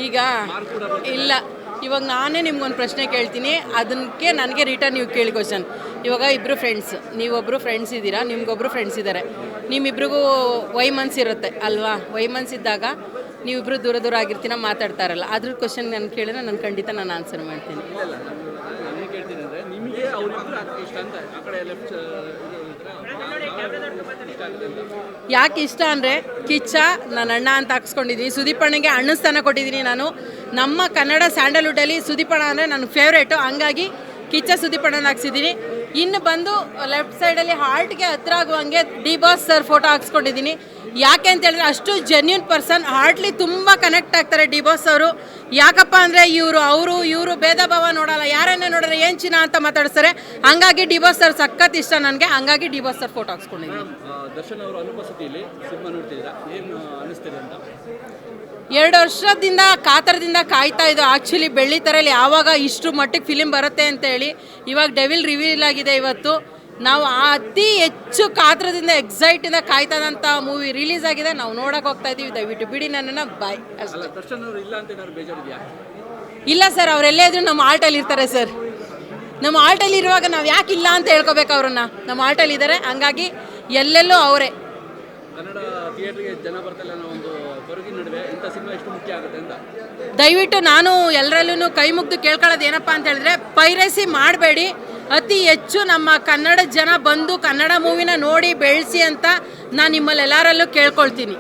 ಈಗ ಇಲ್ಲ, ಇವಾಗ ನಾನೇ ನಿಮ್ಗೊಂದು ಪ್ರಶ್ನೆ ಕೇಳ್ತೀನಿ, ಅದಕ್ಕೆ ನನಗೆ ರಿಟರ್ನ್ ನೀವು ಕೇಳಿ ಕ್ವಶನ್. ಇವಾಗ ಇಬ್ಬರು ಫ್ರೆಂಡ್ಸ್, ನೀವೊಬ್ಬರು ಫ್ರೆಂಡ್ಸ್ ಇದ್ದೀರಾ, ನಿಮ್ಗೊಬ್ಬರು ಫ್ರೆಂಡ್ಸ್ ಇದ್ದಾರೆ, ನಿಮ್ಮಿಬ್ರಿಗೂ ವೈಮನ್ಸ್ ಇರುತ್ತೆ ಅಲ್ವಾ? ವೈಮನ್ಸ್ ಇದ್ದಾಗ ನೀವಿಬ್ಬರು ದೂರ ದೂರ ಆಗಿರ್ತೀನ, ಮಾತಾಡ್ತಾರಲ್ಲ, ಅದ್ರ ಕ್ವಶನ್ ನಾನು ಕೇಳಿದ್ರೆ ನಾನು ಖಂಡಿತ ನಾನು ಆನ್ಸರ್ ಮಾಡ್ತೀನಿ. ಯಾಕೆ ಇಷ್ಟ ಅಂದರೆ, ಕಿಚ್ಚ ನನ್ನ ಅಣ್ಣ ಅಂತ ಹಾಕ್ಸ್ಕೊಂಡಿದ್ದೀನಿ, ಸುದೀಪ್ ಅಣ್ಣಗೆ ಅಣ್ಣ ಸ್ಥಾನ ಕೊಟ್ಟಿದ್ದೀನಿ ನಾನು. ನಮ್ಮ ಕನ್ನಡ ಸ್ಯಾಂಡಲ್ವುಡಲ್ಲಿ ಸುದೀಪ್ ಅಣ್ಣ ಅಂದರೆ ನನ್ನ ಫೇವ್ರೇಟು, ಹಂಗಾಗಿ ಕಿಚ್ಚ ಸುದೀಪ್ ಅಣ್ಣನ ಹಾಕ್ಸಿದ್ದೀನಿ. ಇನ್ನು ಬಂದು ಲೆಫ್ಟ್ ಸೈಡಲ್ಲಿ ಹಾರ್ಟ್ಗೆ ಹತ್ರ ಆಗುವಂಗೆ ಡಿ ಬಾಸ್ ಸರ್ ಫೋಟೋ ಹಾಕ್ಸ್ಕೊಂಡಿದ್ದೀನಿ. ಯಾಕೆ ಅಂತ ಹೇಳಿದ್ರೆ ಅಷ್ಟು ಜೆನ್ಯೂನ್ ಪರ್ಸನ್, ಹಾರ್ಟ್ಲಿ ತುಂಬ ಕನೆಕ್ಟ್ ಆಗ್ತಾರೆ ಡಿ ಬಾಸ್ ಅವರು. ಯಾಕಪ್ಪ ಅಂದರೆ ಇವರು ಭೇದ ಭಾವ ನೋಡಲ್ಲ, ಯಾರನ್ನೇ ನೋಡಿದ್ರೆ ಏನು ಚಿನ್ನ ಅಂತ ಮಾತಾಡಿಸ್ತಾರೆ. ಹಂಗಾಗಿ ಡಿ ಬಾಸ್ ಸರ್ ಸಖತ್ ಇಷ್ಟ ನನಗೆ, ಹಂಗಾಗಿ ಡಿ ಬಾಸ್ ಸರ್ ಫೋಟೋ ಹಾಕ್ಸ್ಕೊಂಡಿದ್ದೀನಿ. ದರ್ಶನ್ ಅವರ ಅನುಪಸ್ಥಿತಿಯಲ್ಲಿ ಸಿನಿಮಾ ನೋಡ್ತಿದ್ದೀರಾ, ಏನು ಅನಿಸ್ತಿದೆ ಅಂತ? 2 ವರ್ಷದಿಂದ ಕಾತರದಿಂದ ಕಾಯ್ತಾ ಇದ್ದು. ಆ್ಯಕ್ಚುಲಿ ಬೆಳ್ಳಿತೆರೆಯಲ್ಲಿ ಯಾವಾಗ ಇಷ್ಟು ಮಟ್ಟಿಗೆ ಫಿಲಿಮ್ ಬರುತ್ತೆ ಅಂತ ಹೇಳಿ. ಇವಾಗ ಡೆವಿಲ್ ರಿವೀಲ್ ಆಗಿದೆ ಇವತ್ತು. ನಾವು ಅತಿ ಹೆಚ್ಚು ಕಾತರದಿಂದ ಎಕ್ಸೈಟಿಂದ ಕಾಯ್ತಾದಂಥ ಮೂವಿ ರಿಲೀಸ್ ಆಗಿದೆ, ನಾವು ನೋಡೋಕೆ ಹೋಗ್ತಾ ಇದ್ದೀವಿ. ದಯವಿಟ್ಟು ಬಿಡಿ ನನ್ನನ್ನು, ಬಾಯ್. ಅಷ್ಟೇ. ದರ್ಶನ್ ಅವರು ಇಲ್ಲ ಅಂತ ಏನಾದ್ರು ಬೇಜಾರಿದೆಯಾ? ಇಲ್ಲ ಸರ್, ಅವರೆಲ್ಲೇ ಇದ್ರು ನಮ್ಮ ಆರ್ಟಲ್ಲಿ ಇರ್ತಾರೆ ಸರ್. ನಮ್ಮ ಆರ್ಟಲ್ಲಿ ಇರುವಾಗ ನಾವು ಯಾಕೆ ಇಲ್ಲ ಅಂತ ಹೇಳ್ಕೊಬೇಕು ಅವ್ರನ್ನ? ನಮ್ಮ ಆರ್ಟಲ್ಲಿ ಇದ್ದಾರೆ, ಹಂಗಾಗಿ ಎಲ್ಲೆಲ್ಲೂ ಅವರೇ. ಕನ್ನಡ ಥಿಯೇಟ್ರಿಗೆ ಜನ ಬರ್ತಿಲ್ಲ ಅನ್ನೋ ಒಂದು ಕೊರಗಿನ ನಡುವೆ ಇಂಥ ಸಿನಿಮಾ ಎಷ್ಟು ಮುಖ್ಯ ಆಗುತ್ತೆ ಅಂತ ದಯವಿಟ್ಟು ನಾನು ಎಲ್ಲರಲ್ಲೂ ಕೈ ಮುಗ್ದು ಕೇಳ್ಕೊಳ್ಳೋದು ಏನಪ್ಪ ಅಂತ ಹೇಳಿದ್ರೆ, ಪೈರಸಿ ಮಾಡಬೇಡಿ. ಅತಿ ಹೆಚ್ಚು ನಮ್ಮ ಕನ್ನಡ ಜನ ಬಂದು ಕನ್ನಡ ಮೂವಿನ ನೋಡಿ ಬೆಳೆಸಿ ಅಂತ ನಾನು ನಿಮ್ಮಲ್ಲಿ ಎಲ್ಲರಲ್ಲೂ ಕೇಳ್ಕೊಳ್ತೀನಿ.